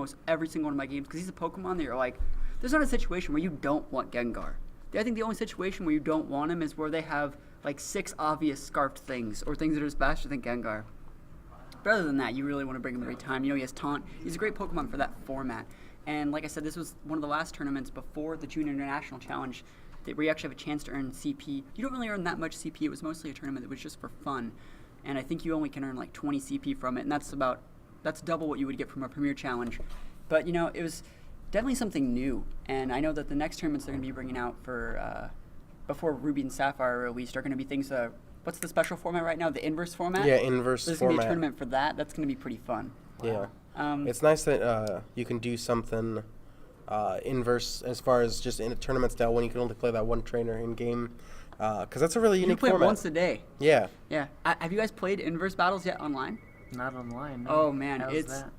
almost every single one of my games because he's a Pokemon that you're like, there's not a situation where you don't want Gengar. I think the only situation where you don't want him is where they have like 6 obvious scarfed things or things that are faster than Gengar. But other than that, you really want to bring him every time. He has Taunt. He's a great Pokemon for that format. And like I said, this was one of the last tournaments before the June International Challenge where you actually have a chance to earn CP. You don't really earn that much CP. It was mostly a tournament that was just for fun. And I think you only can earn like 20 CP from it, and that's double what you would get from a Premier Challenge. But, it was definitely something new. And I know that the next tournaments they're going to be bringing out for before Ruby and Sapphire are released are going to be things what's the special format right now? The inverse format? Yeah, inverse There's format. There's going to be a tournament for that. That's going to be pretty fun. Yeah. It's nice that you can do something inverse as far as just in a tournament style when you can only play that one trainer in game. Because that's a really unique format. You play it once a day. Yeah. Yeah. Have you guys played inverse battles yet online? Not online. No. Oh, man. How's that?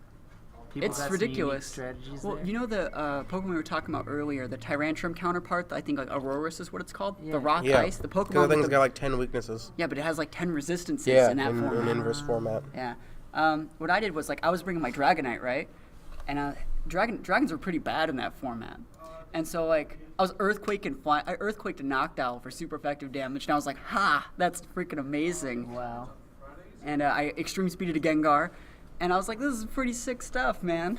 It's ridiculous. Strategies well, there? you know the Pokemon we were talking about earlier, the Tyrantrum counterpart, I think like Aurorus is what it's called? Yeah. The rock ice, the Pokemon. Because I think it's got like 10 weaknesses. Yeah, but it has like 10 resistances in that format. In inverse format. Yeah. What I did was I was bringing my Dragonite, right? And dragons were pretty bad in that format. And so I was Earthquake and Fly. I Earthquaked a Noctowl for super effective damage, and I was like, ha, that's freaking amazing. Wow. And I Extreme Speeded a Gengar. And I was like, this is pretty sick stuff, man.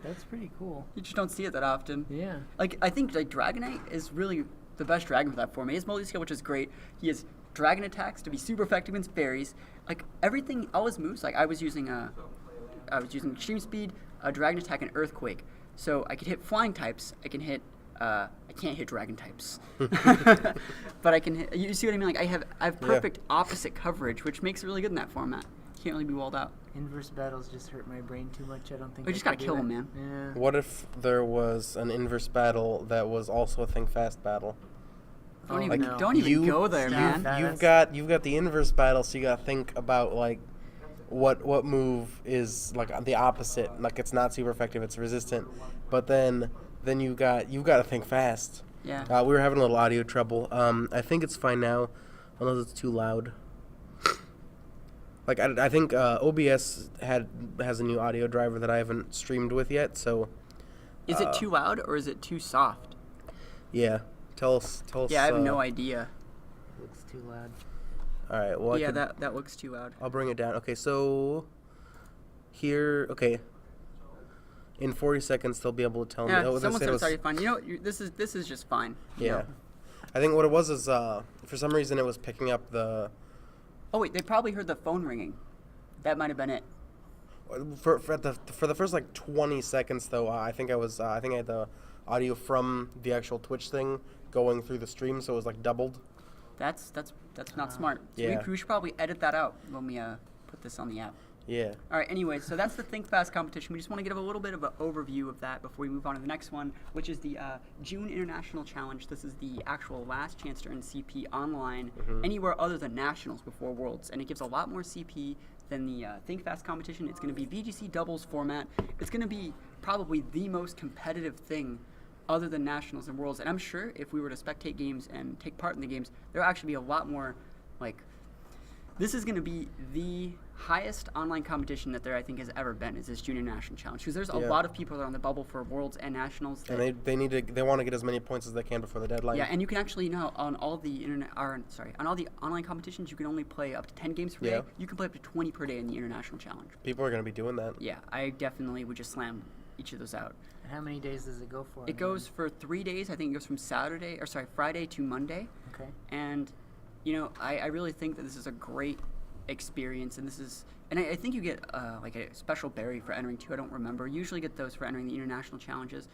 That's pretty cool. You just don't see it that often. Yeah. I think Dragonite is really the best dragon for that format. He has multi-scale, which is great. He has dragon attacks to be super effective against fairies. Everything, all his moves, I was using Extreme Speed, a Dragon Attack, and Earthquake. So I could hit flying types. I can hit, I can't hit dragon types. But I can hit, you see what I mean? I have perfect opposite coverage, which makes it really good in that format. Can't really be walled out. Inverse battles just hurt my brain too much. I don't think You just gotta kill him, man. Yeah. What if there was an inverse battle that was also a Think Fast battle? Don't even go there, man. You've got the inverse battle, so you gotta think about what move is the opposite. It's not super effective, it's resistant. But then you gotta think fast. Yeah. We were having a little audio trouble. I think it's fine now, unless it's too loud. I think OBS has a new audio driver that I haven't streamed with yet, so. Is it too loud or is it too soft? Yeah. Tell us. Yeah, I have no idea. Looks too loud. All right. Well, yeah, that looks too loud. I'll bring it down. Okay, so here. Okay. In 40 seconds, they'll be able to tell me. Yeah, someone said it's already fine. This is just fine. Yeah. I think what it was is for some reason it was picking up the. Oh wait, they probably heard the phone ringing. That might have been it. For the first 20 seconds though, I think I had the audio from the actual Twitch thing going through the stream, so it was doubled. That's not smart. So yeah. we should probably edit that out when we put this on the app. Yeah. All right, anyway, so that's the Think Fast competition. We just want to give a little bit of an overview of that before we move on to the next one, which is the June International Challenge. This is the actual last chance to earn CP online anywhere other than Nationals before Worlds, and it gives a lot more CP than the Think Fast competition. It's going to be VGC doubles format. It's going to be probably the most competitive thing other than Nationals and Worlds, and I'm sure if we were to spectate games and take part in the games, there'll actually be a lot more, this is going to be the highest online competition that there, I think, has ever been, is this June International Challenge. Because there's a lot of people that are on the bubble for Worlds and Nationals. And they want to get as many points as they can before the deadline. Yeah, and you can actually on all the on all the online competitions, you can only play up to 10 games per day. You can play up to 20 per day in the International Challenge. People are going to be doing that. Yeah, I definitely would just slam each of those out. And how many days does it go for? It goes for 3 days. I think it goes from Friday to Monday. Okay. And I really think that this is a great experience, and I think you get a special berry for entering too. I don't remember. Usually get those for entering the international challenges.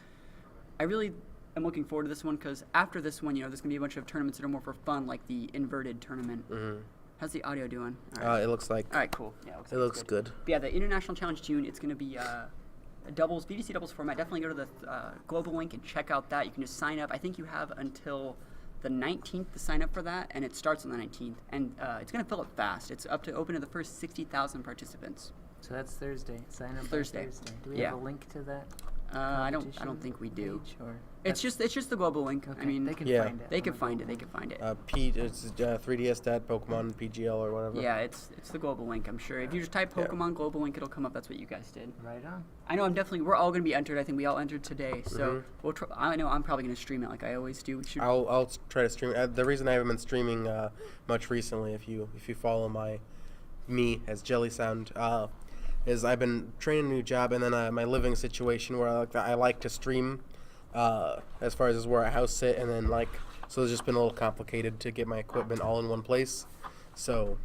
I really am looking forward to this one because after this one, there's gonna be a bunch of tournaments that are more for fun, like the inverted tournament. Mm-hmm. How's the audio doing? All right. It looks like. All right, cool. Yeah, it looks good. But yeah, the international challenge June. It's gonna be a VGC doubles format. Definitely go to the global link and check out that. You can just sign up. I think you have until the 19th to sign up for that, and it starts on the 19th, and it's going to fill up fast. It's up to open to the first 60,000 participants. So that's Thursday. Sign up Thursday. Thursday. Do we have a link to that? I don't competition think we do. page, or It's just the global link. okay, I mean, they can Yeah. find it. they on can the find it. global They can find it. It's 3DS Stat Pokemon PGL or whatever. Yeah, it's the global link. I'm sure. If you just type Yeah. Pokemon global link, it'll come up. That's what you guys did. link. Right on. I know. We're all gonna be entered. I think we all entered today. So Mhm. I know I'm probably gonna stream it like I always do. We should. I'll try to stream. The reason I haven't been streaming much recently, if you follow me as Jelly Sound, is I've been training a new job, and then my living situation where I like to stream. As far as where I house sit, and then so it's just been a little complicated to get my equipment all in one place. So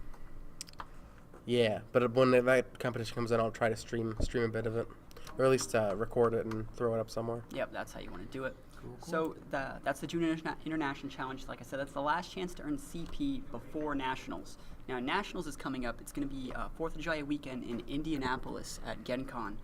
yeah, but when that competition comes in, I'll try to stream a bit of it, or at least record it and throw it up somewhere. Yep, that's how you want to do it. Cool. So that's the Junior International Challenge. Like I said, that's the last chance to earn CP before Nationals. Now, Nationals is coming up. It's going to be 4th of July weekend in Indianapolis at GenCon.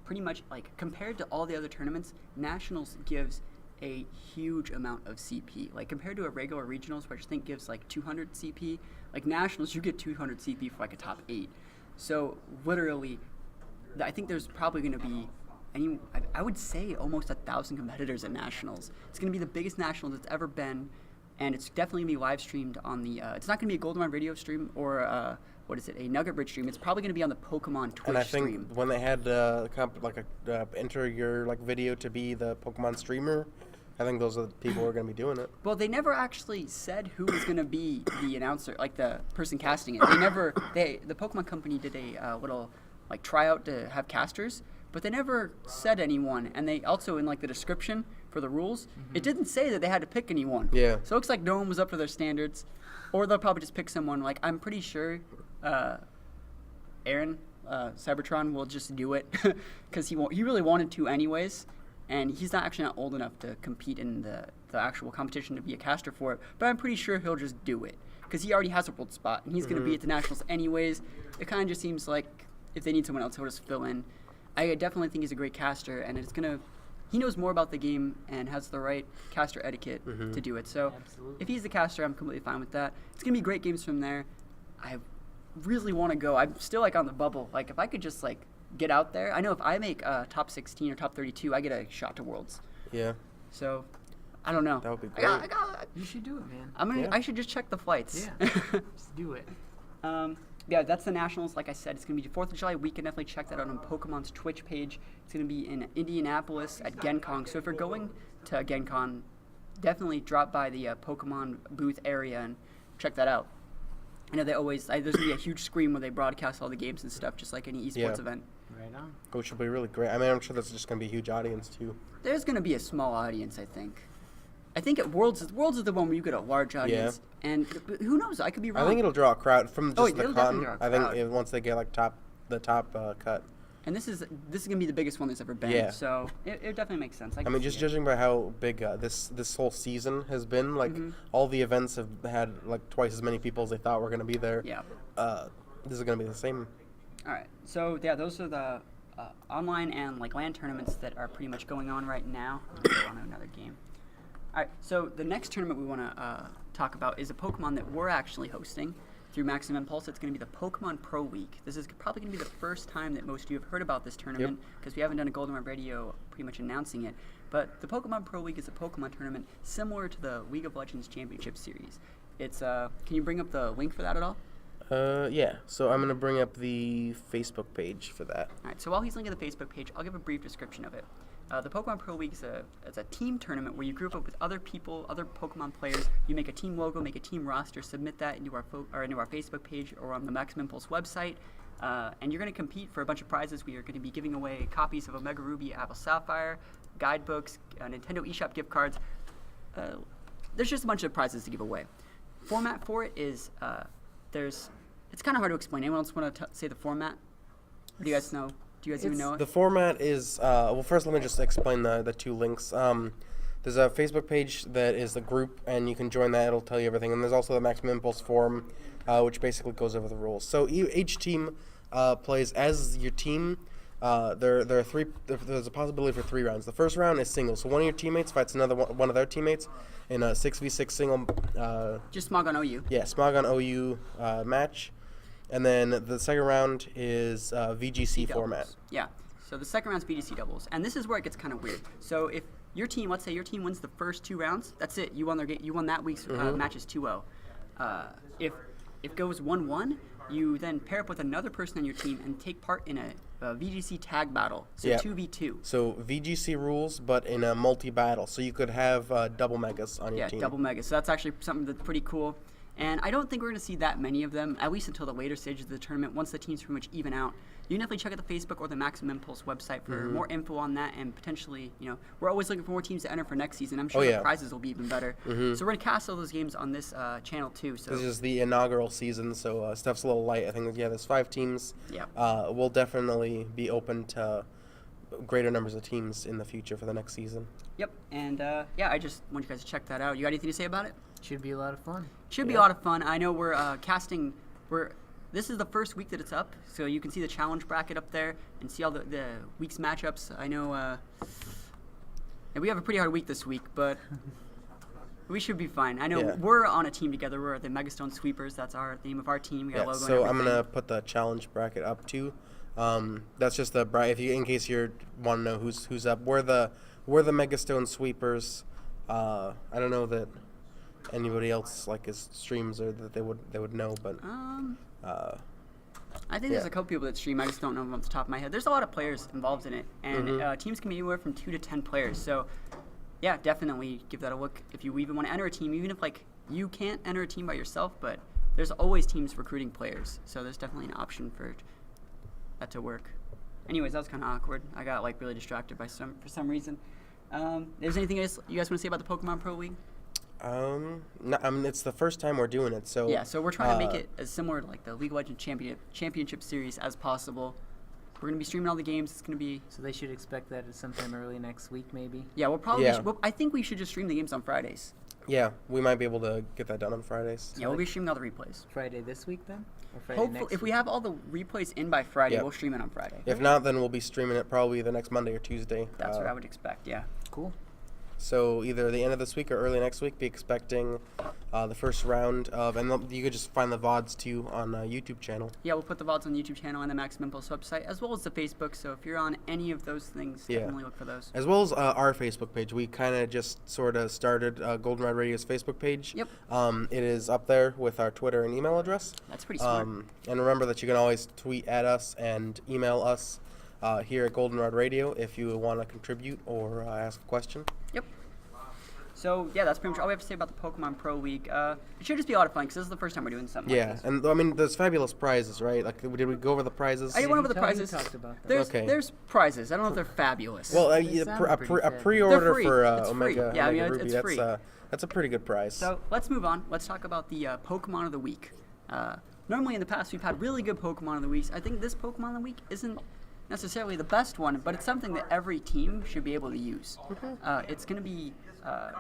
Pretty much, compared to all the other tournaments, Nationals gives a huge amount of CP. Compared to a regular regionals, which I think gives 200 CP, Nationals, you get 200 CP for a top 8. So, literally, I think there's probably going to be I would say almost 1,000 competitors at Nationals. It's going to be the biggest Nationals it's ever been, and it's definitely going to be live streamed on the. It's not going to be a Goldenrod radio stream or a Nugget Bridge stream. It's probably going to be on the Pokemon Twitch And I think stream. when they had enter your video to be the Pokemon streamer, I think those are the people who are going to be doing it. Well, they never actually said who was going to be the announcer, the person casting it. The Pokemon company did a little tryout to have casters, but they never said anyone. And they also in the description for the rules, it didn't say that they had to pick anyone. Yeah. So it looks like no one was up to their standards, or they'll probably just pick someone. I'm pretty sure Aaron Cybertron will just do it because he really wanted to anyways, and he's actually not old enough to compete in the actual competition to be a caster for it. But I'm pretty sure he'll just do it because he already has a world spot and he's going to be at the Nationals anyways. It kind of just seems like if they need someone else, he'll just fill in. I definitely think he's a great caster, and he knows more about the game and has the right caster etiquette to do it. So Absolutely. if he's the caster, I'm completely fine with that. It's going to be great games from there. I really want to go. I'm still on the bubble. If I could just get out there. I know if I make top 16 or top 32, I get a shot to Worlds. Yeah. So I don't know. That would be I great. You should do it, man. Yeah. I should just check the flights. Yeah. Just do it. Yeah, that's the Nationals. Like I said, it's going to be the 4th of July weekend. Definitely check that out on Pokemon's Twitch page. It's going to be in Indianapolis at GenCon. So if you're going to GenCon, definitely drop by the Pokemon booth area and check that out. I know there's going to be a huge screen where they broadcast all the games and stuff, just like any esports event. Right on. Which will be really great. I mean, I'm sure that's just going to be a huge audience, too. There's going to be a small audience, I think. I think at Worlds is the one where you get a large audience. And who knows? I could be wrong. I think it'll draw a crowd from just the it'll con. definitely draw a I think crowd. once they get the top cut. And this is going to be the biggest one there's ever been. Yeah. So it definitely makes sense. I can mean, see just it. judging by how big this whole season has been, all the events have had twice as many people as they thought were going to be there. Yeah. This is going to be the same. All right. So yeah, those are the online and LAN tournaments that are pretty much going on right now. Let's go on to another game. All right. So the next tournament we want to talk about is a Pokemon that we're actually hosting through Maximum Impulse. It's going to be the Pokemon Pro Week. This is probably going to be the first time that most of you have heard about this tournament because we haven't done a Goldenrod radio pretty much announcing it. But the Pokemon Pro Week is a Pokemon tournament similar to the League of Legends Championship Series. It's can you bring up the link for that at all? Yeah. So I'm going to bring up the Facebook page for that. All right, so while he's linking the Facebook page, I'll give a brief description of it. The Pokemon Pro League is a team tournament where you group up with other people, other Pokemon players. You make a team logo, make a team roster, submit that into our Facebook page or on the Maximum Impulse website, and you're going to compete for a bunch of prizes. We are going to be giving away copies of Omega Ruby, Apple Sapphire, guidebooks, Nintendo eShop gift cards. There's just a bunch of prizes to give away. Format for it is it's kind of hard to explain. Anyone else want to say the format? Do you guys know? Do you guys even know it? The format is well. First, let me just explain the two links. There's a Facebook page that is the group, and you can join that. It'll tell you everything. And there's also the Maximum Impulse forum, which basically goes over the rules. So each team plays as your team. There are three. There's a possibility for 3 rounds. The first round is single. So one of your teammates fights another one of their teammates in a 6v6 single. Just Smog on OU. Yeah, Smog on OU match. And then the second round is VGC format. Yeah. So the second round's VGC doubles, and this is where it gets kind of weird. So if your team, let's say your team wins the first 2 rounds, that's it. You won their game. You won that week's matches 2-0. If it goes 1-1, you then pair up with another person on your team and take part in a VGC tag battle. So 2v2. So VGC rules, but in a multi-battle. So you could have double megas on your team. Yeah, double megas. So that's actually something that's pretty cool. And I don't think we're going to see that many of them, at least until the later stages of the tournament, once the teams pretty much even out. You can definitely check out the Facebook or the Maximum Impulse website for more info on that, and potentially, we're always looking for more teams to enter for next season. I'm sure the prizes will be even better. So we're going to cast all those games on this channel too. So this is the inaugural season, so stuff's a little light. I think, there's 5 teams. Yeah. We'll definitely be open to greater numbers of teams in the future for the next season. Yep, and I just want you guys to check that out. You got anything to say about it? Should be a lot of fun. Should be a lot of fun. I know we're casting. This is the first week that it's up, so you can see the challenge bracket up there and see all the week's matchups. I know and we have a pretty hard week this week, but we should be fine. I know we're on a team together. We're the Megastone Sweepers. That's our name of our team. We got a logo. So and I'm gonna put the challenge bracket up too. That's just the bracket. In case you want to know who's up, we're the Megastone Sweepers. I don't know that anybody else his streams or that they would know, but I think there's a couple people that stream. I just don't know them off the top of my head. There's a lot of players involved in it, and teams can be anywhere from 2 to 10 players. So yeah, definitely give that a look if you even want to enter a team. Even if you can't enter a team by yourself, but there's always teams recruiting players. So there's definitely an option for that to work. Anyways, that was kind of awkward. I got really distracted for some reason. Is there anything else you guys want to say about the Pokemon Pro League? No, it's the first time we're doing it, so yeah. So we're trying to make it as similar to the League of Legends Championship Series as possible. We're gonna be streaming all the games. It's gonna be. So they should expect that sometime early next week, maybe. Yeah, we'll probably. I think we should just stream the games on Fridays. Yeah, we might be able to get that done on Fridays. Yeah, we'll be streaming all the replays. Friday this week then? Or Friday Hopefully, next if we week? have all the replays in by Friday, we'll stream it on Friday. If not, then we'll be streaming it probably the next Monday or Tuesday. That's what I would expect. Yeah. Cool. So either the end of this week or early next week, be expecting the first round of, and you could just find the VODs too on YouTube channel. Yeah, we'll put the VODs on the YouTube channel and the Maximum Impulse website, as well as the Facebook. So if you're on any of those things, definitely look for those. As well as our Facebook page. We kind of just sort of started Goldenrod Radio's Facebook page. Yep. It is up there with our Twitter and email address. That's pretty smart. And remember that you can always tweet at us and email us here at Goldenrod Radio if you want to contribute or ask a question. Yep. So, yeah, that's pretty much all we have to say about the Pokemon Pro League. It should just be a lot of fun because this is the first time we're doing something like this. And I mean, there's fabulous prizes, right? Did we go over the prizes? I did one over the prizes. Talked about that. There's prizes. I don't know if they're fabulous. Well, They a sound pretty good. pre-order They're free. for It's free. Omega, Yeah, Omega I mean, Ruby, it's free. That's a pretty good prize. So let's move on. Let's talk about the Pokemon of the Week. Normally in the past we've had really good Pokemon of the Weeks. I think this Pokemon of the Week isn't necessarily the best one, but it's something that every team should be able to use. It's going to be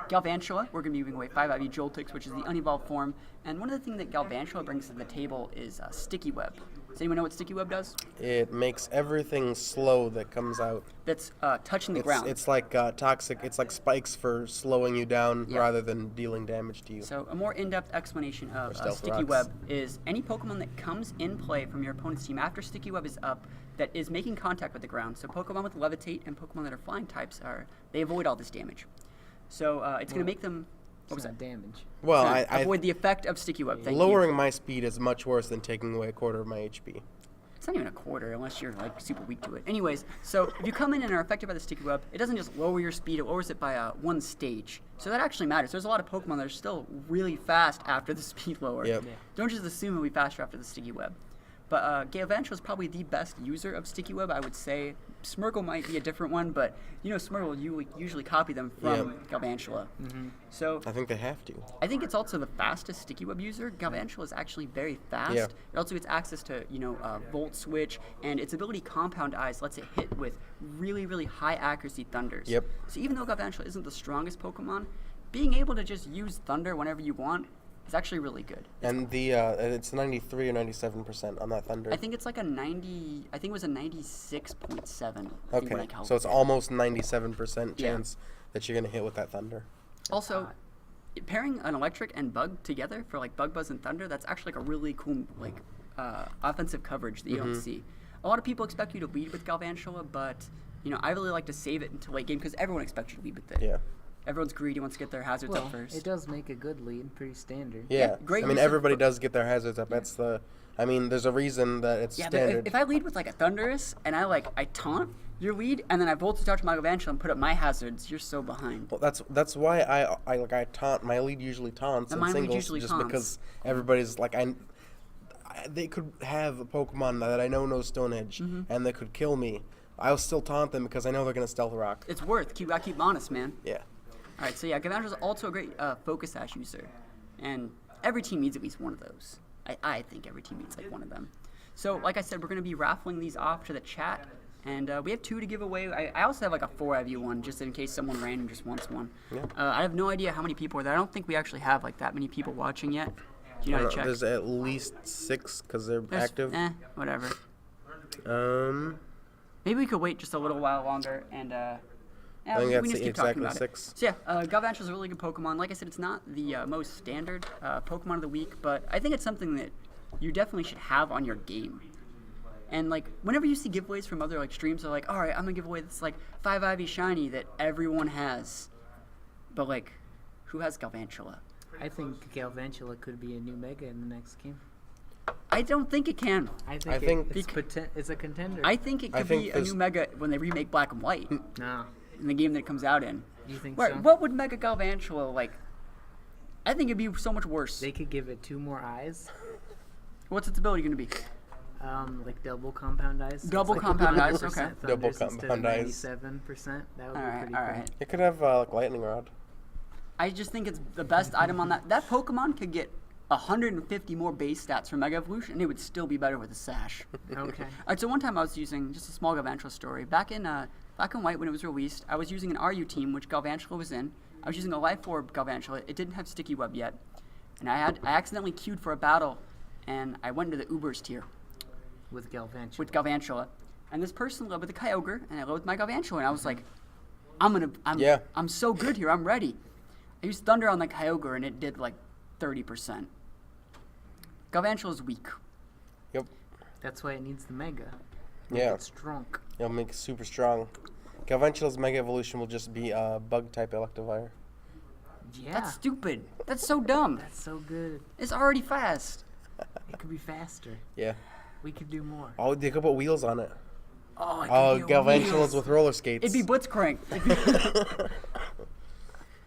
Galvantula. We're going to be moving away 5IV Joltix, which is the unevolved form. And one of the things that Galvantula brings to the table is Sticky Web. Does anyone know what Sticky Web does? It makes everything slow that comes out. That's touching the ground. It's like toxic. It's like spikes for slowing you down rather than dealing damage to you. So a more in-depth explanation of Sticky rocks. Web is any Pokemon that comes in play from your opponent's team after Sticky Web is up that is making contact with the ground. So Pokemon with Levitate and Pokemon that are flying types they avoid all this damage. So it's going to make them. What was that? Damage. Well, avoid the effect of Sticky Web. Thank lowering you. my speed is much worse than taking away a quarter of my HP. It's not even a quarter unless you're super weak to it. Anyways, so if you come in and are affected by the Sticky Web, it doesn't just lower your speed, it lowers it by one stage. So that actually matters. There's a lot of Pokemon that are still really fast after the speed lower. Yep. Yeah. Don't just assume it'll be faster after the Sticky Web. But Galvantula is probably the best user of Sticky Web, I would say. Smirgle might be a different one, but Smirgle, you usually copy them from Galvantula. So I think they have to. I think it's also the fastest Sticky Web user. Galvantula is actually very fast. Yeah. It also gets access to, Volt Switch, and its ability Compound Eyes lets it hit with really, really high accuracy Thunders. Yep. So even though Galvantula isn't the strongest Pokemon, being able to just use Thunder whenever you want is actually really good. And it's 93 or 97% on that Thunder. I think it's like a 90. I think it was a 96.7. Okay, so it's almost 97% chance that you're gonna hit with that Thunder. Also, pairing an Electric and Bug together for Bug Buzz and Thunder, that's actually a really cool offensive coverage that you don't see. a lot of people expect you to lead with Galvantula, but I really like to save it until late game because everyone expects you to lead with it. Yeah. Everyone's greedy, wants to get their hazards Well, up first. it does make a good lead, pretty standard. Yeah. great I mean, use of- everybody does get their hazards up. That's the. I mean, there's a reason that it's Yeah, standard. but if I lead with like a Thunderous and I taunt your lead and then I voltage out to my Galvantula and put up my hazards, you're so behind. Well, that's why I taunt. My lead usually taunts And in my lead singles usually just taunts. because everybody's like they could have a Pokemon that I know knows Stone Edge and they could kill me. I'll still taunt them because I know they're gonna Stealth Rock. It's worth. I keep honest, man. Yeah. All right, so yeah, Galvantula's also a great Focus Sash user, and every team needs at least one of those. I think every team needs like one of them. So like I said, we're gonna be raffling these off to the chat, and we have 2 to give away. I also have like a 4-IV one just in case someone random just wants one. Yeah. I have no idea how many people are there. I don't think we actually have like that many people watching yet. Do you know how to check? There's at least 6 because they're There's- active. Whatever. I Maybe we could wait just a little while longer and think we that's just keep talking exactly about 6. it. So yeah, Galvantula's a really good Pokemon. Like I said, it's not the most standard Pokemon of the week, but I think it's something that you definitely should have on your game. And like whenever you see giveaways from other like streams, they're like, all right, I'm gonna give away this like 5-IV shiny that everyone has, but like, who has Galvantula? I think Galvantula could be a new Mega in the next game. I don't think it can. I I think think- it's a contender. I think it I could think be a there's- new Mega when they remake Black and White No. in the game that it comes out in. You think Right, so? what would Mega Galvantula like? I think it'd be so much worse. They could give it 2 more eyes. What's its ability going to be? Like double compound eyes. So Double it's compound eyes, 100% okay. Double Thunders instead of compound eyes. 97%. That would All be right, pretty all cool. right. It could have like Lightning Rod. I just think it's the best item on that. That Pokemon could get 150 more base stats from Mega Evolution, and it would still be better with a Sash. Okay. All right, so one time I was using, just a small Galvantula story, back in Black and White when it was released, I was using an RU team, which Galvantula was in. I was using a Life Orb Galvantula. It didn't have Sticky Web yet. And I accidentally queued for a battle, and I went into the Ubers tier With Galvantula. with Galvantula. And this person led with a Kyogre, and I led with my Galvantula, and I was like, I'm so good here, I'm ready. I used Thunder on the Kyogre, and it did like 30%. Galvantula's weak. Yep. That's why it needs the Mega. Make Yeah. it strong. It'll make it super strong. Galvantula's Mega Evolution will just be a bug type Electivire. Yeah. That's stupid. That's so dumb. That's so good. It's already fast. It could be faster. Yeah. We could do more. Oh, they could put wheels on it. Oh, it Oh, could be Galvantula's wheels. with roller skates. It'd be Blitzcrank.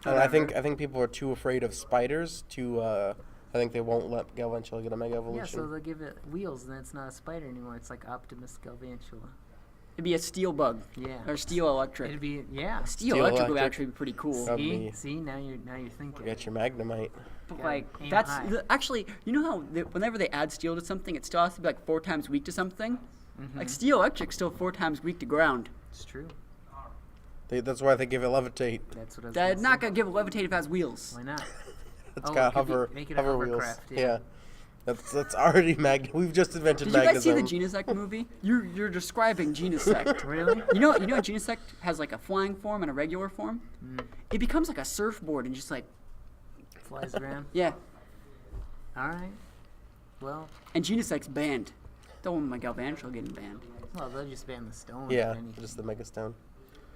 And I think people are too afraid of spiders to. I think they won't let Galvantula get a Mega Yeah, Evolution. so they'll give it wheels, and then it's not a spider anymore. It's like Optimus Galvantula. It'd be a Steel Bug. Yeah. Or Steel Electric. It'd be Steel Steel Steel Electric would Electric. actually be pretty cool. That'd See, be- see, now you're thinking. Get your Magnemite. But Gotta like aim that's high. actually, you know how whenever they add steel to something, it still has to be like 4 times weak to something. Mm-hmm. Like Steel Electric's still 4 times weak to ground. It's true. That's why they give it Levitate. That's what I was They're gonna not say. gonna give a levitate if it has wheels. Why not? It's Oh, got it could be- hover make it a hover wheels. hovercraft, yeah. That's already We've just invented Did you guys see the Magnetism. Genesect movie? You're describing Genesect. Really? You know Genesect has like a flying form and a regular form? Mm. It becomes like a surfboard and just like, Flies around. yeah. All right. Well, And Genesect's banned. Don't want my Galvantula getting banned. well, they'll just ban the stone. Yeah, if anything. just the Mega Stone.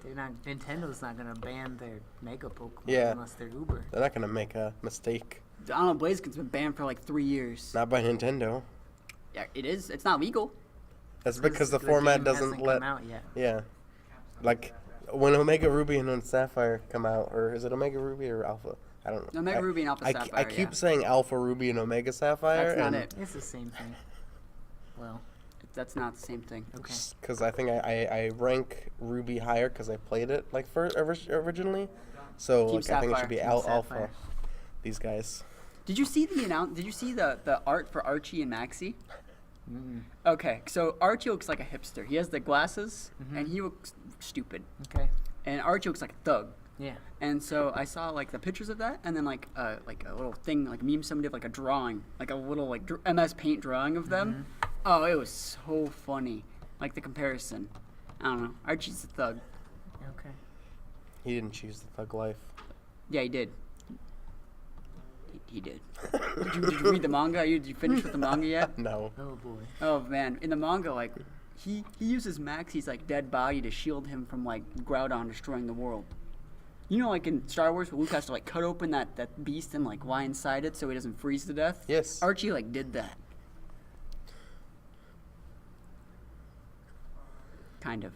They're not. Nintendo's not gonna ban their Mega Pokemon Yeah. unless they're Uber. They're not gonna make a mistake. I don't know, Blaziken's been banned for like 3 years. Not by Nintendo. Yeah, it is. It's not legal. That's because the format game doesn't hasn't let. come out yet. Yeah, like when Omega Ruby and Sapphire come out, or is it Omega Ruby or Alpha? I don't know. Omega Ruby and Alpha I Sapphire, keep yeah. saying Alpha Ruby and Omega Sapphire. That's not and it. It's the same thing. Well, That's not the same thing. okay. Because I think I rank Ruby higher because I played it like originally, so Keep like I think it Sapphire. should be Keep Alpha. Sapphire. These guys. Did you see Did you see the art for Archie and Maxie? Mm-mm. Okay, so Archie looks like a hipster. He has the glasses, Mhm. and he looks stupid. Okay. And Archie looks like a thug. Yeah. And so I saw like the pictures of that, and then like a little thing, like meme somebody did, like a drawing, like a little like MS Paint drawing of them. Oh, it was so funny. Like the comparison. I don't know. Archie's a thug. Okay. He didn't choose the thug life. Yeah, he did. He did. Did you read the manga? Did you finish with the manga yet? No. Oh boy. Oh man, in the manga, like he uses Maxie's like dead body to shield him from like Groudon destroying the world. You know, like in Star Wars, where Luke has to like cut open that beast and like lie inside it so he doesn't freeze to death. Yes. Archie like did that. Kind of.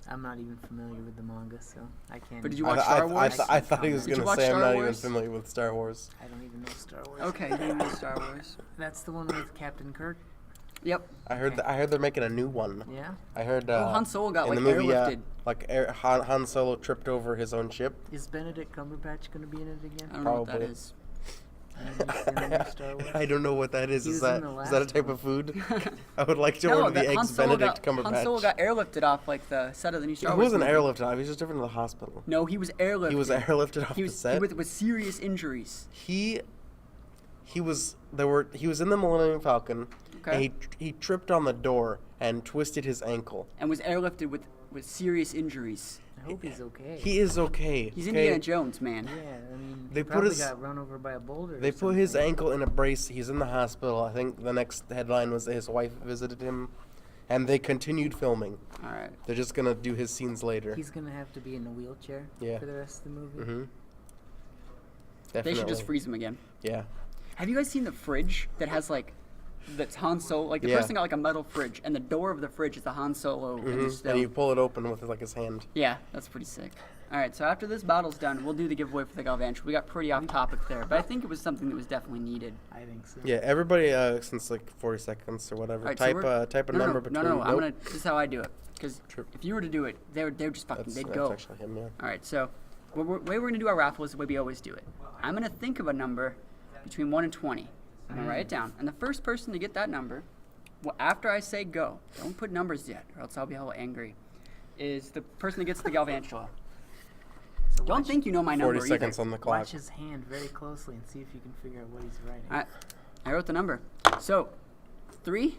I'm not even familiar with the manga, so I can't. But did you even- watch Star Wars? I thought he was Did you going to watch say I'm Star not even Wars? familiar with Star Wars. I don't even know Star Wars. Okay, you know Star Wars. That's the one with Captain Kirk. Yep. I heard I heard they're making a new one. Yeah. I heard Han Solo got in like the movie, airlifted. Han Solo tripped over his own ship. Is Benedict Cumberbatch gonna be in it again? I don't know what that Probably. is. I don't know what that is. He Is was in that the is that a last type one. of food? I would like to No, order the that Han eggs Solo Benedict got, Cumberbatch. Han Solo got airlifted off like the set of the new Star He Wars. wasn't movie. airlifted off. He was just driven to the hospital. No, he was airlifted. He was airlifted off He the was set. with serious injuries. He was in the Millennium Falcon. Okay. And he tripped on the door and twisted his ankle. And was airlifted with serious injuries. I hope he's okay. He is okay. He's okay? Indiana Jones, man. Yeah, I mean, They he put probably his- got run over by a boulder. They or put his something. ankle in a brace. He's in the hospital. I think the next headline was that his wife visited him, and they continued filming. All right. They're just gonna do his scenes later. He's gonna have to be in a wheelchair Yeah. for the rest of the movie. Mm-hmm. They Definitely. should just freeze him again. Yeah. Have you guys seen the fridge that has like, that's Han Solo? Like the Yeah. person got like a metal fridge, and the door of the fridge is the Han Solo. And, the Mm-hmm. stone. And you pull it open with like his hand. Yeah, that's pretty sick. All right, so after this battle's done, we'll do the giveaway for the Galvantula. We got pretty off topic there, but I think it was something that was definitely needed. I think so. Yeah. Everybody, since like 40 seconds or whatever, All right, so type we're- type a no, number no, between. No, I'm Nope. this is how I do it. Because True. if you were to do it, they would just fucking, That's they'd go. actually him. Yeah. All right, so the way we're gonna do our raffle is the way we always do it. I'm gonna think of a number between 1 and 20. I'm gonna write it down, and the first person to get that number, well, after I say go, don't put numbers yet, or else I'll be a little angry, is the person that gets the Galvantula. So Don't watch- think you know my 40 number seconds either. on the clock. Watch his hand very closely and see if you can figure out what he's writing. I wrote the number. So, 3,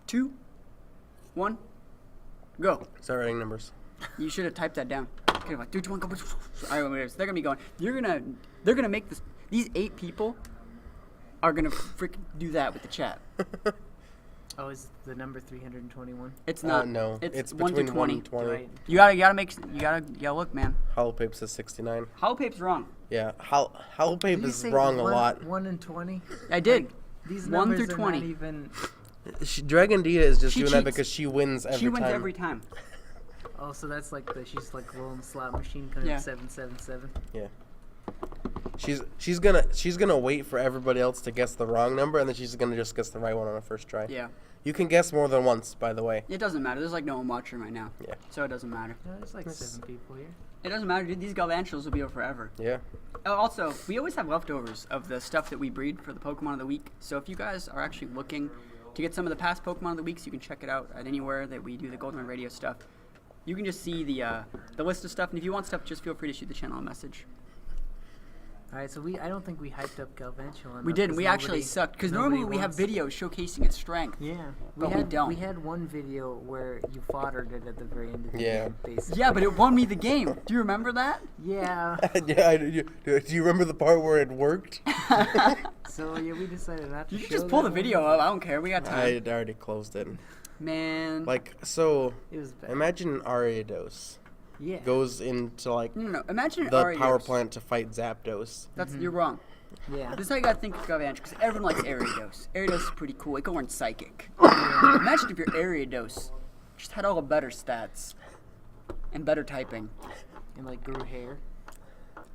2, 1, go. Start writing numbers. You should have typed that down. Okay, like 3, 2, 1, go. All right, whatever. So they're gonna be going. They're gonna make this. These 8 people are gonna freaking do that with the chat. Oh, is the number 321? It's not. No. It's 1 to between 1 20. and 20. Right. You gotta look, man. Holopape says 69. Holopape's wrong. Yeah. Holopape Did you is say wrong a 1 lot. 1 and 20? I did. These 1 numbers through are 20. not even. Dragon Dia is just She doing that cheats. because she wins every She time. wins every time. Oh, so that's like she's like rolling the slot machine, kind Yeah. of 777. Yeah. She's gonna wait for everybody else to guess the wrong number, and then she's gonna just guess the right one on the first try. Yeah. You can guess more than once, by the way. It doesn't matter. There's like no one watching right now. Yeah. So it doesn't matter. No, there's like Yes. 7 people here. It doesn't matter, dude. These Galvantulas will be here forever. Yeah. Also, we always have leftovers of the stuff that we breed for the Pokemon of the Week. So if you guys are actually looking to get some of the past Pokemon of the Week, so you can check it out at anywhere that we do the Goldenrod Radio stuff. You can just see the list of stuff, and if you want stuff, just feel free to shoot the channel a message. All right, so I don't think we hyped up Galvantula enough. We didn't. 'cause We actually nobody- sucked because nobody normally we have wants- videos showcasing its strength. Yeah, But we don't. We had one video where you foddered it at the very end of the Yeah. game, basically. Yeah, but it won me the game. Do you remember that? Yeah. Yeah. Do you remember the part where it worked? So yeah, we decided not to. You can show just pull the that video one. up. I don't care. We got I time. had already closed it. Man. Like, so, It was bad. imagine Ariados Yeah. goes into, like, No. Imagine the Ariados. power plant to fight Zapdos. That's You're wrong. Yeah. This is how you gotta think of Galvantula, because everyone likes Ariados. Ariados is pretty cool. It can learn Psychic. Imagine if your Ariados just had all the better stats and better typing. And like grew hair,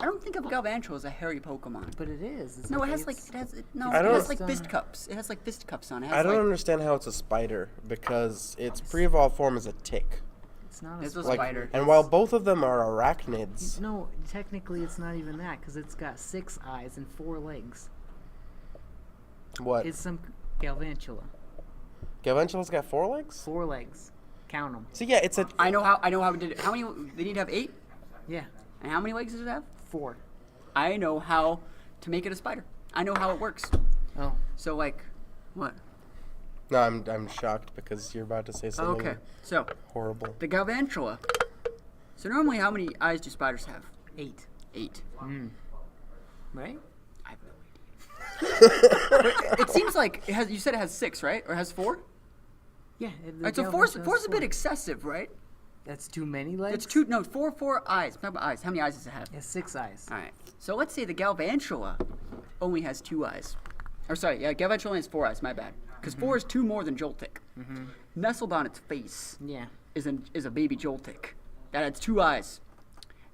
I don't think of Galvantula as a hairy Pokemon. but it is. It's No, it okay, has like it's- it has it I don't- has like fist cups. It has like fist cups on it. It has, I don't like, understand how it's a spider, because its pre-evolved form is a tick. It's not a It's a spider. spider. And while both of them are arachnids, No, technically it's not even that because it's got 6 eyes and 4 legs. what? It's some Galvantula. Galvantula's got 4 legs? 4 legs. Count them. So yeah, it's a... I know how we did it. How many? They need to have 8. Yeah. And how many legs does it have? 4. I know how to make it a spider. I know how it works. Oh. So like, what? No, I'm shocked because you're about to say something Okay. So horrible. the Galvantula. So normally, how many eyes do spiders have? 8. 8. Right? I have no idea. It seems like it has. You said it has 6, right? Or it has 4? Yeah. Alright, so four's a bit excessive, right? That's too many legs? It's four eyes. Talk about eyes. How many eyes does it have? It has 6 eyes. Alright, so let's say the Galvantula only has 2 eyes. Or sorry, yeah, Galvantula only has 4 eyes, my bad. Because 4 is 2 more than Joltik. Nestled on its face Yeah. is a baby Joltik. That has 2 eyes.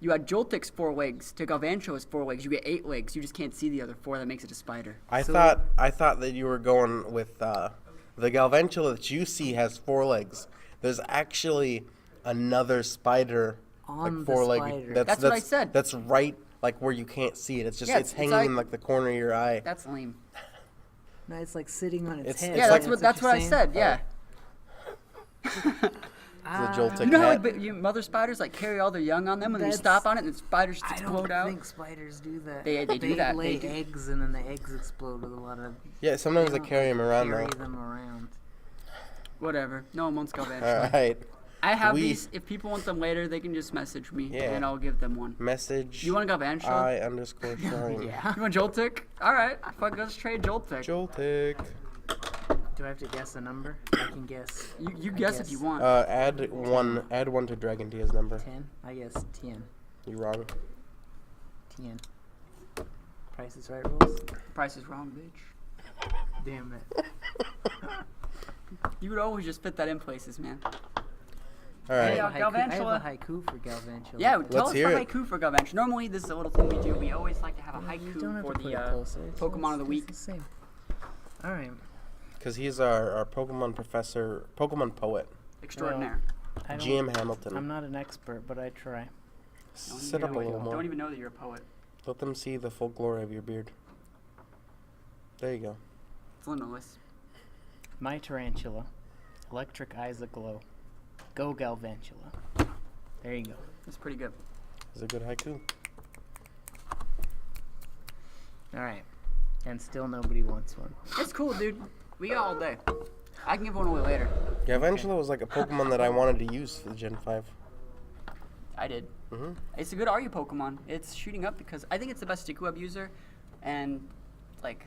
You add Joltik's 4 legs to Galvantula's 4 legs, you get 8 legs. You just can't see the other 4. That makes it a spider. I thought that you were going with the Galvantula that you see has 4 legs. There's actually another spider On like the 4-legged. spider. That's what I said. That's right, like where you can't see it. It's just Yeah, it's it's hanging like- in like the corner of your eye. That's lame. No, it's like sitting on its It's- head. it's Yeah, like- that's what I you're said. Yeah. It's a Joltik You know how hat. like mother spiders like carry all their young on them, and then you That's- stop on it, and the spiders just I explode don't out. think spiders do that. They do that. Lay They do. eggs and then the eggs explode with a lot of. Yeah, sometimes they don't carry them around carry though. them around. Whatever. No one wants Galvantula. All right, I have We- these. If people want them later, they can just message me, Yeah. and I'll give them one. message. You want a Galvantula? I_Shine. Yeah. You want Joltik? All right. Fuck, let's trade Joltik. Joltik. Do I have to guess a number? I can guess. You guess if you guess. want. Add one to Dragon Dia's number. 10? I guess 10. You wrong. 10. Price is right rules? Price is wrong, bitch. Damn it. You would always just fit that in places, man. All right. Yeah. I have a Galvantula. haiku for Galvantula. Yeah, tell Let's us hear for it. haiku for Galvantula. Normally, this is a little thing we do. We always like to have a You haiku don't have for to put the it closer. Pokemon of the It's week. the same. Alright. Because he's our Pokemon professor, Pokemon poet, Extraordinaire. I don't- GM Hamilton. I'm not an expert, but I try. Sit up a little more. Don't even know that you're a poet. Let them see the full glory of your beard. There you go. It's limitless. My tarantula. Electric eyes aglow. Go Galvantula. There you go. It's pretty good. It's a good haiku. Alright. And still nobody wants one. It's cool, dude. We got all day. I can give one away later. Galvantula was like a Pokemon that I wanted to use for the Gen 5. I did. Mm-hmm. It's a good RU Pokemon. It's shooting up because I think it's the best Sticky Web user, and like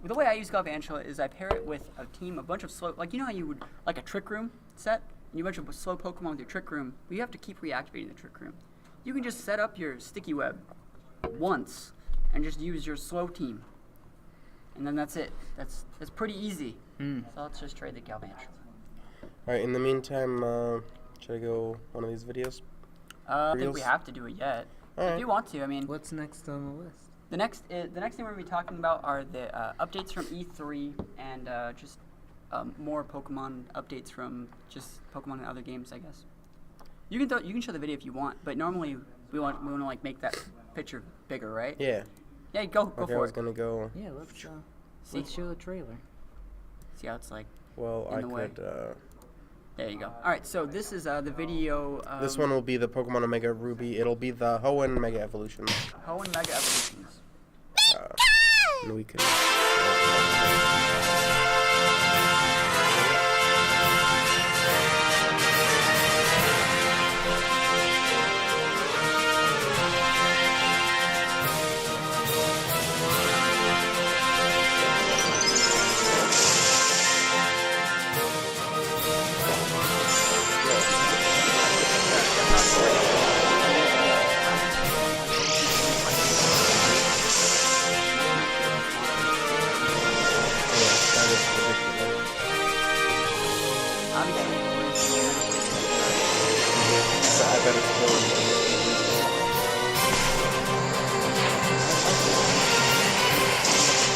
the way I use Galvantula is I pair it with a bunch of slow, like you know how you would like a Trick Room set, and you bunch of slow Pokemon with your Trick Room. But you have to keep reactivating the Trick Room. You can just set up your Sticky Web once and just use your slow team, and then that's it. That's pretty easy. So let's just trade the Galvantula. All right. In the meantime, should I go one of these videos? I don't think we Reels? have to do it yet. All If right. you want to, I mean. What's next on the list? The next thing we're going to be talking about are the updates from E3 and just more Pokemon updates from just Pokemon and other games, I guess. You can show the video if you want, but normally we want to like make that picture bigger, right? Yeah. Yeah, go Okay. I for was it. gonna go. Yeah, let's See show the trailer. how it's like. Well, In I the way. could. There you go. All right, so this is the video. This one will be the Pokemon Omega Ruby. It'll be the Hoenn Mega Evolutions. Hoenn Mega Evolutions. And we could. I bet it's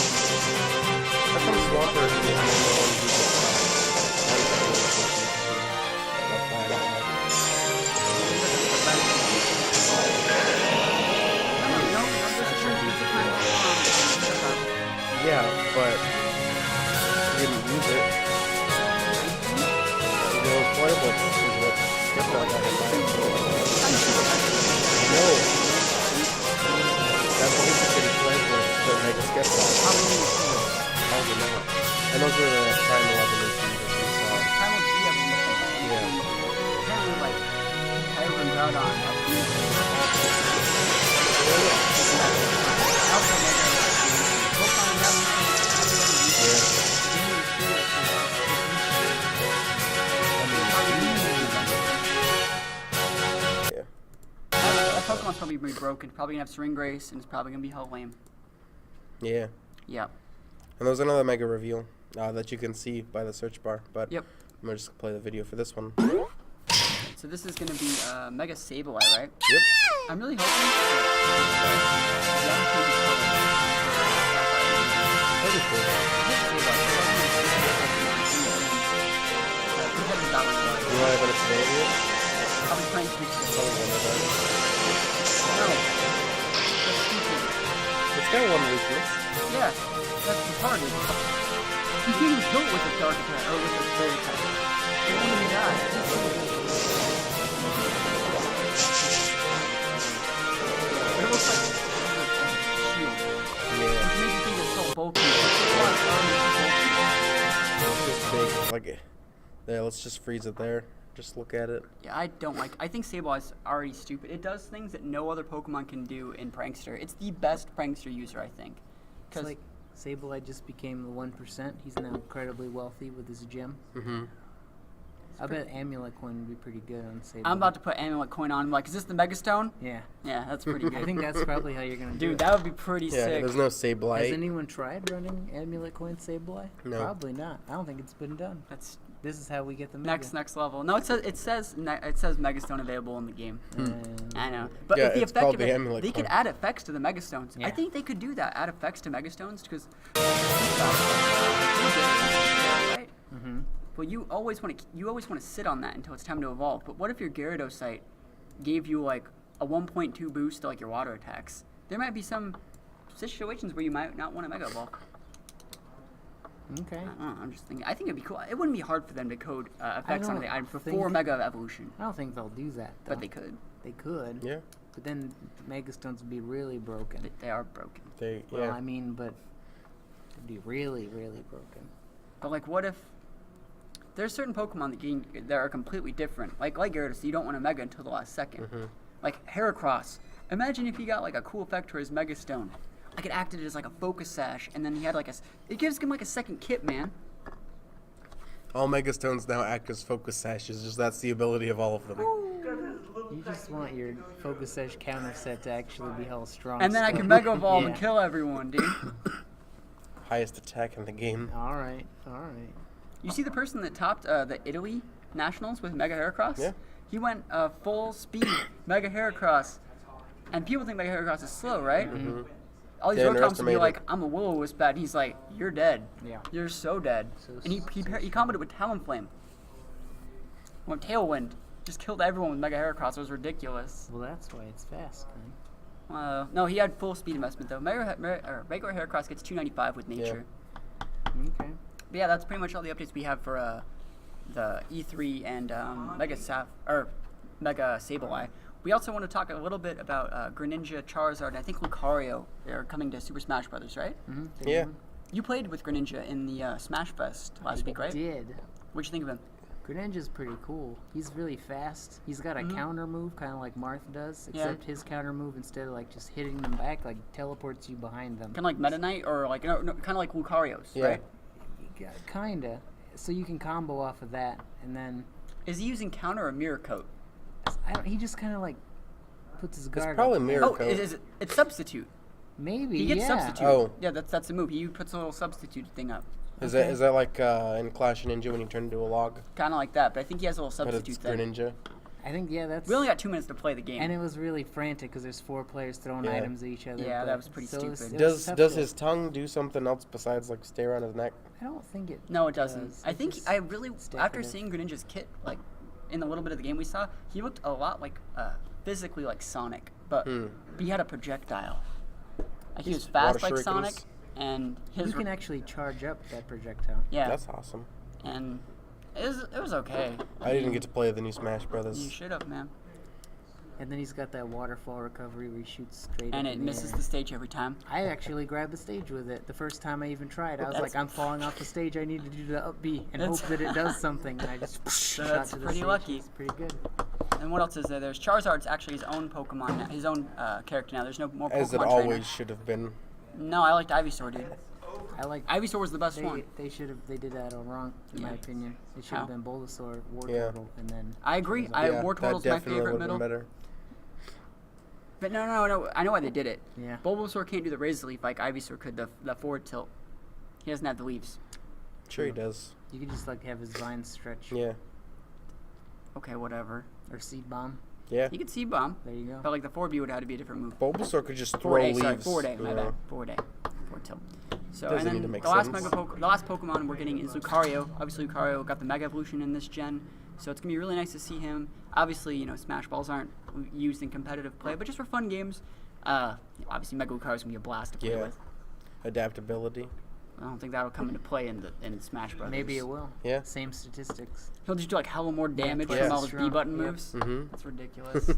How come Swampert is the only one who Yeah, but he didn't use it. No playable is what skipped out that No. That's basically playable that makes skip out. Probably not. And those were the prime evolutions that we saw. Yeah. Apparently, like, Kyurem Groudon has Pokemon's probably gonna be broken. Probably gonna have String Grace, and it's probably gonna be hell lame. Yeah. Yep. And there's another mega reveal that you can see by the search bar. But Yep. I'm gonna just play the video for this one. So this is gonna be Mega Sableye, right? Yep. I'm really hoping. That'd be cool. You want to have its ability yet? Probably trying to Probably one of them. No. That's stupid. It's got one weakness. Yeah, that's retarded. You can't even kill it with a dark attack or with a fairy attack. It won't even die. It looks like a shield. Yeah. Which makes you think it's so bulky. It's just big. Like, there, let's just freeze it there. Just look at it. Yeah, I don't like. I think Sableye's already stupid. It does things that no other Pokemon can do in Prankster. It's the best Prankster user, I think. It's like Sableye just became the 1%. He's now incredibly wealthy with his gym. Mm-hmm. I bet Amulet Coin would be pretty good on Sableye. I'm about to put Amulet Coin on. I'm like, is this the Mega Stone? Yeah. Yeah, that's pretty good. I think that's probably how you're going to do Dude, it. that would be pretty Yeah, sick. there's no Has Sableye. anyone tried running Amulet Coin Sableye? No. Probably not. I don't think it's been done. That's This is how we get the Mega. next level. No, it says Mega Stone available in the game. I know, but Yeah, if the it's effect called of the it, Amulet they could Coin. add effects to the Mega Stones. I Yeah. think they could do that. Add effects to Mega Stones because. Right. Mm-hmm. Well, you always want to sit on that until it's time to evolve. But what if your Gyarados site gave you like a 1.2 boost to like your water attacks? There might be some situations where you might not want to Mega Evolve. Okay. I don't know, I'm just thinking. I think it'd be cool. It wouldn't be hard for them to code effects on don't the items before think- Mega Evolution, I don't think they'll do that, though. but they could. They could. Yeah. But then the Mega Stones would be really broken. They are broken. They, Well, yeah. I mean, but it'd be really, really broken. But like, what if there's certain Pokemon that are completely different? Like Gyarados, you don't want to Mega until the last second. Mhm. Like Heracross. Imagine if he got like a cool effect for his Mega Stone. Like it acted as like a Focus Sash, and then he had like it gives him like a second kit, man. All Mega Stones now act as focus sashes. Just that's the ability of all of them. You just want your Focus Sash counter set to actually be held strong. And then I still. can Mega Evolve and Yeah. kill everyone, dude. Highest attack in the game. All right. All right. You see the person that topped the Italy Nationals with Mega Heracross? Yeah. He went full speed Mega Heracross. And people think Mega Heracross is slow, right? Mm-hmm. All these They road comps would be underestimated. like, I'm a Will-O-Wisp bat. And he's like, you're dead. Yeah. You're so dead. So And he comboed it with Talonflame. Went Tailwind. Just killed everyone with Mega Heracross. It was ridiculous. Well, that's why it's fast, man. No, he had full speed investment, though. Regular Heracross gets 295 with Nature. Okay. But yeah, that's pretty much all the updates we have for the E3 and Mega Sableye. We also want to talk a little bit about Greninja, Charizard, and I think Lucario. They're coming to Super Smash Brothers, right? Mm-hmm. Yeah. You played with Greninja in the Smash Fest last week, right? Did. What'd you think of him? Greninja's pretty cool. He's really fast. He's got a counter move, kind of like Marth does, Yeah. except his counter move, instead of like just hitting them back, like teleports you behind them. Kind of like Meta Knight, or like no, kind of like Lucario's, Yeah. right? Kinda. So you can combo off of that, and then Is he using counter or mirror coat? he just kind of like puts his guard. It's probably up. mirror Oh, coat. it's substitute. Maybe. He gets yeah. substitute. Oh. Yeah, that's the move. He puts a little substitute thing up. Is that like in Clash of Ninja when you turn into a log? Kind of like that, but I think he has a little But substitute it's thing. Greninja. I think that's. We only got 2 minutes to play the game. And it was really frantic because there's 4 players throwing Yeah. items at each other. Yeah, but- that was pretty so it was- stupid. it was Does tough to- his tongue do something else besides like stay around his neck? I don't think it. No, it doesn't. does. I It think just- I really, it's after decorative. seeing Greninja's kit, like in the little bit of the game we saw, he looked a lot like physically like Sonic, but he had a projectile. Like, he was fast water like shurikens. Sonic, and his You can actually charge up that projectile. yeah, That's awesome. and it was okay. I didn't get to play the new Smash You Brothers. should have, man. And then he's got that waterfall recovery where he shoots straight And up it in misses air. the stage every time. I actually grabbed the stage with it the first time I even tried. I was That's- like, I'm falling off the stage. I need to do the up B and hope That's- that it does something. And I just shot that's to the pretty stage. lucky. It's pretty good. And what else is there? There's Charizard's actually his own Pokemon, now, his own character now. There's no more Pokemon As it trainer. always should have been. No, I liked Ivysaur, dude. I like. Ivysaur was the best one. They should have. They did that all wrong, in my Yeah. opinion. It should How? have been Bulbasaur, Yeah. Wartortle, and then. I agree. Charizard. I Yeah, Wartortle's that my definitely favorite would have middle. been better. But no. I know why they did it. Yeah. Bulbasaur can't do the Razor Leaf like Ivysaur could the forward tilt. He doesn't have the leaves. Sure he does. You could just like have his vines stretch. Yeah. Okay, whatever. Or seed bomb. Yeah. He could Seed Bomb, There you go. but like the forward B would have to be a different move. Bulbasaur could just throw Forward A, leaves. sorry, forward A, you my know. bad. Forward A. Forward tilt. So, Doesn't and need then to make the last, sense. the last Pokemon we're getting is Lucario. Obviously, Lucario got the Mega Evolution in this gen, so it's going to be really nice to see him. Obviously, Smash Balls aren't used in competitive play, but just for fun games. Obviously, Mega Lucario is going to be a blast to play Yeah. with. Adaptability. I don't think that'll come into play in Smash Brothers. Maybe it will. Yeah. Same statistics. He'll just do like hella more damage Yeah. from all his Strong. B-button Yep. moves. Mm-hmm. That's ridiculous.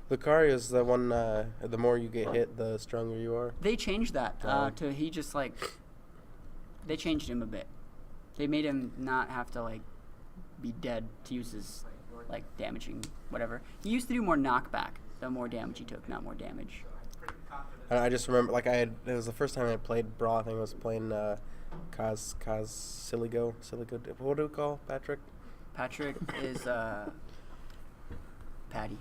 Lucario is the one. The more you get hit, the stronger you are. They changed that Oh. to he just like they changed him a bit. They made him not have to like be dead to use his like damaging whatever. He used to do more knockback the more damage he took, not more damage. I just remember, like it was the first time I played Brawl. I think I was playing Siligo. What do we call Patrick? Patrick is Patty.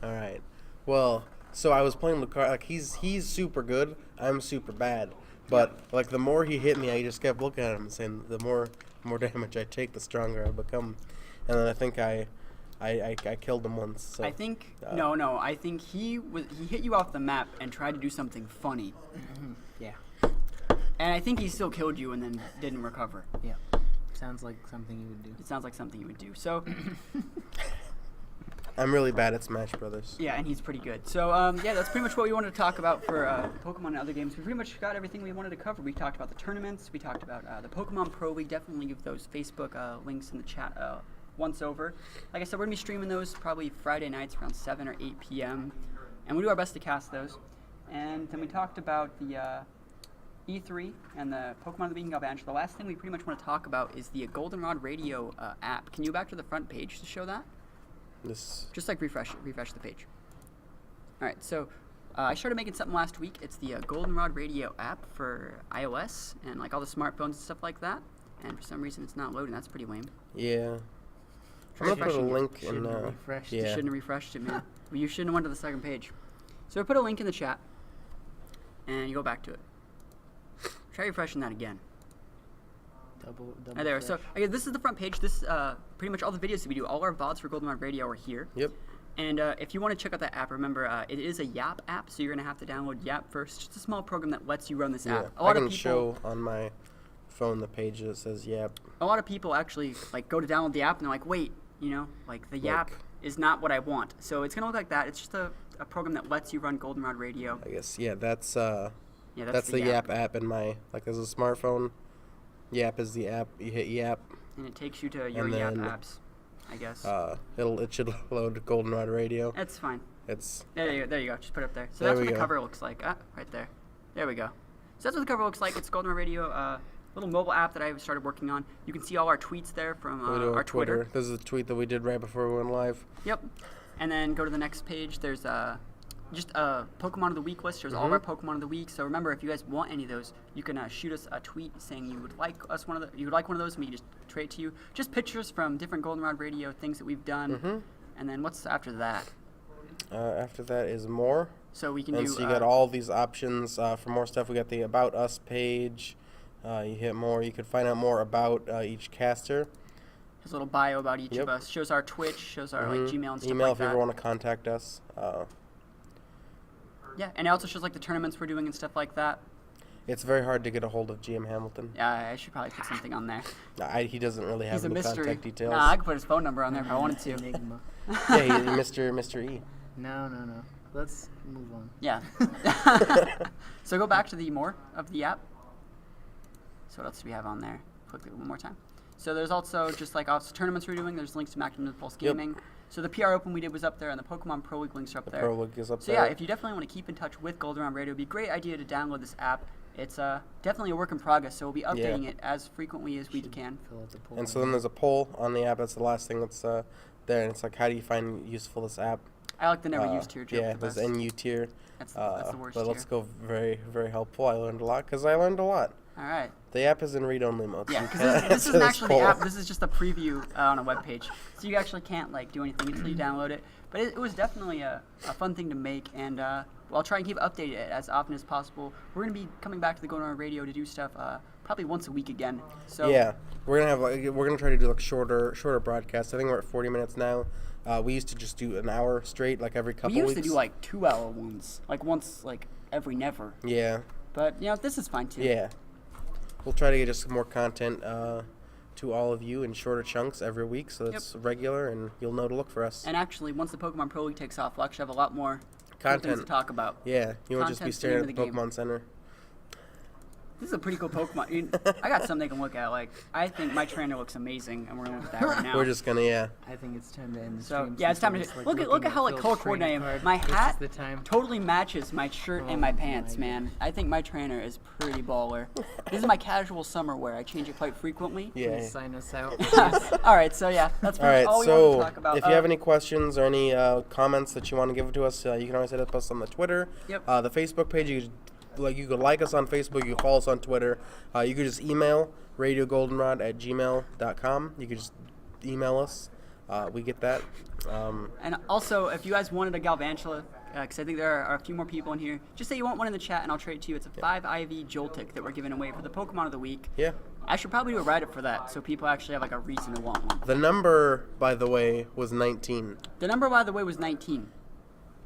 All right. Well, so I was playing Lucario. Like he's super good. I'm super bad. But like the more he hit me, I just kept looking at him and saying, the more damage I take, the stronger I become. And then I think I killed him once. So. I think no. I think he hit you off the map and tried to do something funny. Yeah. And I think he still killed you and then didn't recover. Yeah. Sounds like something you would do. It sounds like something you would do. So I'm really bad at Smash Brothers. yeah, and he's pretty good. So yeah, that's pretty much what we wanted to talk about for Pokemon and other games. We pretty much got everything we wanted to cover. We talked about the tournaments. We talked about the Pokemon Pro League. Definitely give those Facebook links in the chat once over. Like I said, we're going to be streaming those probably Friday nights around 7 or 8 p.m. And we do our best to cast those. And then we talked about the E3 and the Pokemon of the Week in Galvantula. The last thing we pretty much want to talk about is the Goldenrod Radio app. Can you go back to the front page to show that? This. Just like refresh the page. All right, so I started making something last week. It's the Goldenrod Radio app for iOS and like all the smartphones and stuff like that. And for some reason, it's not loading. That's pretty lame. Yeah. I'm gonna put a Refreshing it. link in. Shouldn't have refreshed. You Yeah. shouldn't have refreshed it, man. Well, you shouldn't have went to the second page. So I put a link in the chat, and you go back to it. Try refreshing that again. Double Right there. So fresh. okay, this is the front page. This pretty much all the videos that we do. All our VODs for Goldenrod Radio are here. Yep. And if you want to check out that app, remember it is a Yap app, so you're gonna have to download Yap first. Just a small program that lets you run this Yeah. app. A I lot can of people, show on my phone the page that says Yap. a lot of people actually like go to download the app and they're like, wait, like the Yap is not what I want. So it's gonna look like that. It's just a program that lets you run Goldenrod Radio. I guess. Yeah. That's Yeah, that's the Yap app in my as a smartphone. Yap is the app. You hit Yap. And it takes you to your And Yap then, apps, I guess. It should load Goldenrod Radio. That's fine. It's There you go. Just put it up there. So There that's we what the go. cover looks like. Right there. There we go. So that's what the cover looks like. It's Goldenrod Radio, little mobile app that I started working on. You can see all our tweets there from we do our Twitter. This is a tweet that we did right before we went live. Yep. And then go to the next page. There's just a Pokemon of the Week list. There's all of our Pokemon of the Week. So remember, if you guys want any of those, you can shoot us a tweet saying you would like one of those, and we can just trade to you. Just pictures from different Goldenrod Radio things that we've done. And then what's after that? After that is more. So we can And do. so you got all these options for more stuff. We got the About Us page. You hit more. You could find out more about each caster. There's a little bio about each Yep. of us. Shows our Twitch. Shows our like Gmail and stuff Email like if you that. ever want to contact us. Yeah, and it also shows like the tournaments we're doing and stuff like that. It's very hard to get a hold of GM Hamilton. Yeah, I should probably put something on there. He doesn't really have He's a any mystery. contact details. Nah, I could put his phone number on there if I wanted to. Enigma. Yeah, Mr. E. No. Let's move on. Yeah. So go back to the more of the app. So what else do we have on there? Click it one more time. So there's also just like all the tournaments we're doing. There's links to Magnum Pulse Yep. Gaming. So the PR Open we did was up there, and the Pokemon Pro League links are up The there. Pro League is up So there. yeah, if you definitely want to keep in touch with Goldenrod Radio, it'd be a great idea to download this app. It's definitely a work in progress, so we'll be updating it as frequently as we can. Fill out the poll. And so then there's a poll on the app. That's the last thing that's there. And it's like, how do you find useful this app? I like the never used tier joke Yeah, the there's best. NU tier. That's the worst But tier. let's go very, very helpful. I learned a lot because I learned a lot. All right. The app is in read-only mode. Yeah, so you because can't this isn't answer actually the poll. app. This is just a preview on a web page. So you actually can't like do anything until you download it. But it was definitely a fun thing to make, and I'll try and keep updated as often as possible. We're going to be coming back to the Goldenrod Radio to do stuff probably once a week again. So yeah, we're gonna try to do like shorter broadcasts. I think we're at 40 minutes now. We used to just do an hour straight, like every couple we used weeks. to do like 2-hour ones, like once like every never. Yeah. But this is fine too. Yeah. We'll try to get just more content to all of you in shorter chunks every week, so it's regular and you'll know to look for us. And actually, once the Pokemon Pro League takes off, we'll actually have a lot more cool things Content to talk about. Yeah, you won't just be Content's the staring at name the of the game. Pokemon Center. This is a pretty cool Pokemon. I got something to look at. Like, I think my trainer looks amazing, and we're gonna look at that right now. We're just gonna, yeah. I think it's time to end the So stream. yeah, it's time to since look everyone's, at look at how like Phil's color trading coordinated. card. My This is hat the time. totally matches my shirt and my Oh pants, my man. I think my trainer is pretty baller. This is my casual summer wear. I change it quite frequently. Yeah. Please sign us out. All right, so yeah, that's All right, all we want so to talk about. if you have any questions or any comments that you want to give to us, you can always hit us on the Twitter, Yep. the Facebook page. You could like us on Facebook. You can follow us on Twitter. You could just email radiogoldenrod@gmail.com. You could just email us. We get that. And also, if you guys wanted a Galvantula, because I think there are a few more people in here, just say you want one in the chat, and I'll trade it to you. It's a 5 IV Joltik that we're giving away for the Pokemon of the Week. Yeah. I should probably do a write-up for that, so people actually have like a reason to want one. The number, by the way, was 19. The number, by the way, was 19.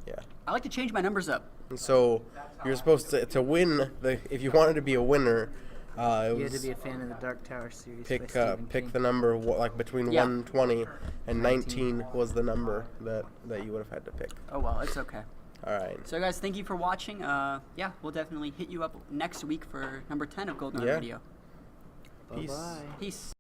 Yeah. I like to change my numbers up. And so you're supposed to win if you wanted to be a winner. It You had was to be a fan of the Dark Tower series. by pick Stephen pick King. the number like between Yeah. 120 and 19 was the number that you would have had to pick. Oh well, it's okay. All right. So guys, thank you for watching. Yeah, we'll definitely hit you up next week for number 10 of Goldenrod Yeah. Radio. Peace. Bye-bye. Peace.